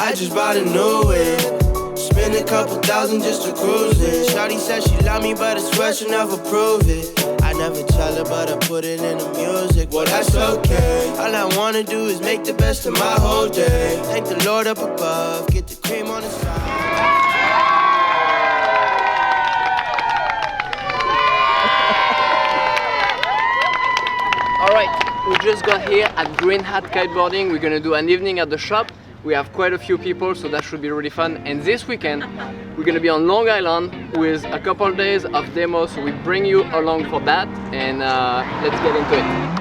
I just bought a new whip. Spend a couple thousand just to cruise it. Shawty said she love me, but I swear she'll never prove it. I never tell her, but I put it in the music. Well, that's okay. All I wanna do is make the best of my whole day. Thank the Lord up above, get the cream on the side. All right, we just got here at Green Hat Kiteboarding. We're gonna do an evening at the shop. We have quite a few people, so that should be really fun. And this weekend, we're gonna be on Long Island with a couple of days of demos. So we bring you along for that, and let's get into it.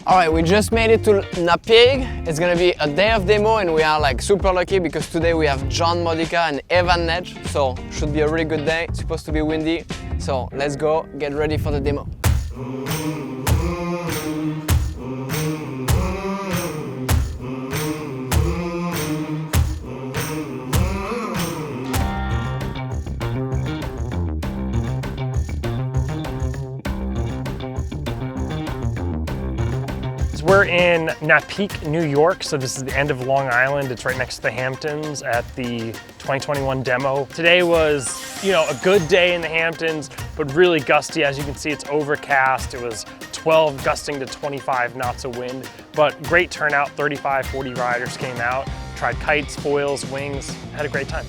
Alright, we just made it to Napig. It's gonna be a day of demo and we are like super lucky because today we have John Modica and Evan Nedge, so should be a really good day. It's supposed to be windy, so let's go get ready for the demo. We're in Napeak, New York, so this is the end of Long Island. It's right next to the Hamptons at the 2021 demo. Today was, a good day in the Hamptons, but really gusty. As you can see, it's overcast. It was 12 gusting to 25 knots of wind, but great turnout. 35, 40 riders came out, tried kites, foils, wings, had a great time.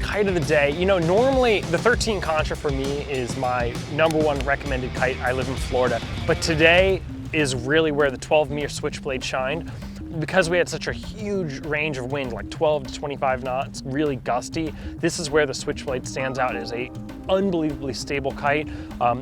Kite of the day. Normally the 13 Contra for me is my #1 recommended kite. I live in Florida, but today is really where the 12-meter switchblade shined. Because we had such a huge range of wind, like 12 to 25 knots, really gusty, this is where the switchblade stands out as a unbelievably stable kite.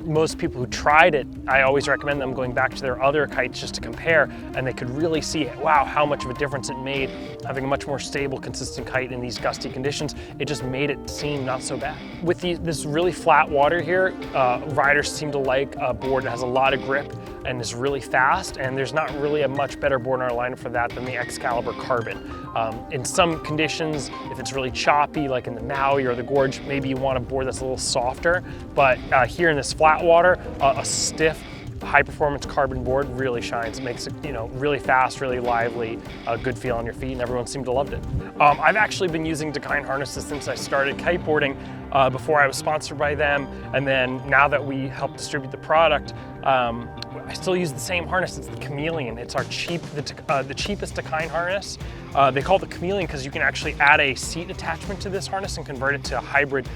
Most people who tried it, I always recommend them going back to their other kites just to compare, and they could really see, wow, how much of a difference it made having a much more stable, consistent kite in these gusty conditions. It just made it seem not so bad. With this really flat water here, riders seem to like a board that has a lot of grip and is really fast, and there's not really a much better board in our lineup for that than the Excalibur Carbon. In some conditions, if it's really choppy, like in the Maui or the Gorge, maybe you want a board that's a little softer, but here in this flat water, a stiff, high-performance carbon board really shines. It makes it, really fast, really lively, a good feel on your feet, and everyone seemed to love it. I've actually been using Dakine harnesses since I started kiteboarding. Before I was sponsored by them, and then now that we help distribute the product, I still use the same harness. It's the Chameleon. It's our the cheapest Dakine harness. They call it the Chameleon because you can actually add a seat attachment to this harness and convert it to a hybrid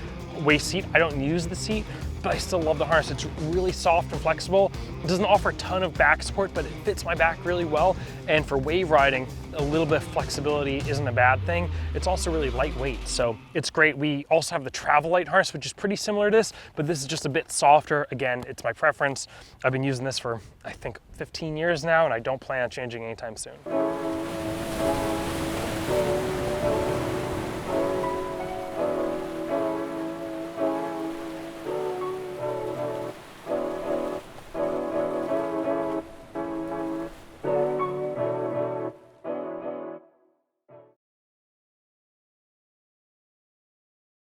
waist seat. I don't use the seat, but I still love the harness. It's really soft and flexible. It doesn't offer a ton of back support, but it fits my back really well. And for wave riding, a little bit of flexibility isn't a bad thing. It's also really lightweight, so it's great. We also have the Travel Light harness, which is pretty similar to this, but this is just a bit softer. Again, it's my preference. I've been using this for, I think, 15 years now, and I don't plan on changing anytime soon.